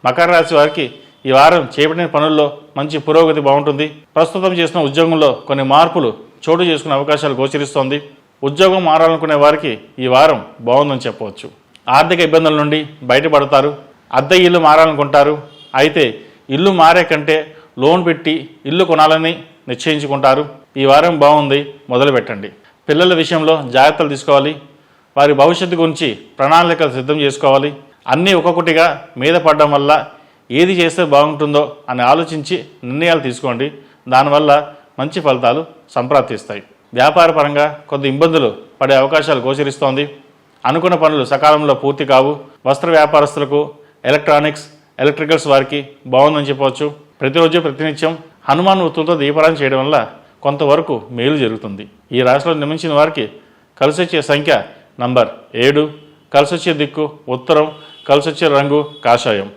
మకర రాశి వారికి ఈ వారం చేపట్టిన పనుల్లో మంచి పురోగతి బాగుంటుంది. ప్రస్తుతం చేసిన ఉద్యోగంలో కొన్ని మార్పులు చోటు చేసుకునే అవకాశాలు గోచరిస్తోంది. ఉద్యోగం మారాలనుకునే వారికి ఈ వారం బాగుందని చెప్పవచ్చు. ఆర్థిక ఇబ్బందుల నుండి బయటపడతారు. అద్దె ఇల్లు మారాలనుకుంటారు. అయితే ఇల్లు మారే కంటే లోన్ పెట్టి ఇల్లు కొనాలని నిశ్చయించుకుంటారు. ఈ వారం బాగుంది, మొదలు పెట్టండి. పిల్లల విషయంలో జాగ్రత్తలు తీసుకోవాలి. వారి భవిష్యత్తు గురించి ప్రణాళికలు సిద్ధం చేసుకోవాలి. అన్నీ ఒక్కొక్కటిగా మీద పడడం వల్ల ఏది చేస్తే బాగుంటుందో అని ఆలోచించి నిర్ణయాలు తీసుకోండి. దానివల్ల మంచి ఫలితాలు సంప్రాప్తిస్తాయి. వ్యాపారపరంగా కొద్ది ఇబ్బందులు పడే అవకాశాలు గోచరిస్తోంది. అనుకున్న పనులు సకాలంలో పూర్తి కావు. వస్త్ర వ్యాపారస్తులకు, ఎలక్ట్రికల్స్ వారికి బాగుందని చెప్పవచ్చు. ప్రతిరోజు ప్రతినిత్యం హనుమాన్ వృత్తులతో దీపారాధన చేయడం వల్ల కొంతవరకు మేలు జరుగుతుంది. ఈ రాశిలో జన్మించిన వారికి కలిసొచ్చే సంఖ్య నంబర్ 7, కలిసొచ్చే దిక్కు ఉత్తరం, కలిసొచ్చే రంగు కాషాయం.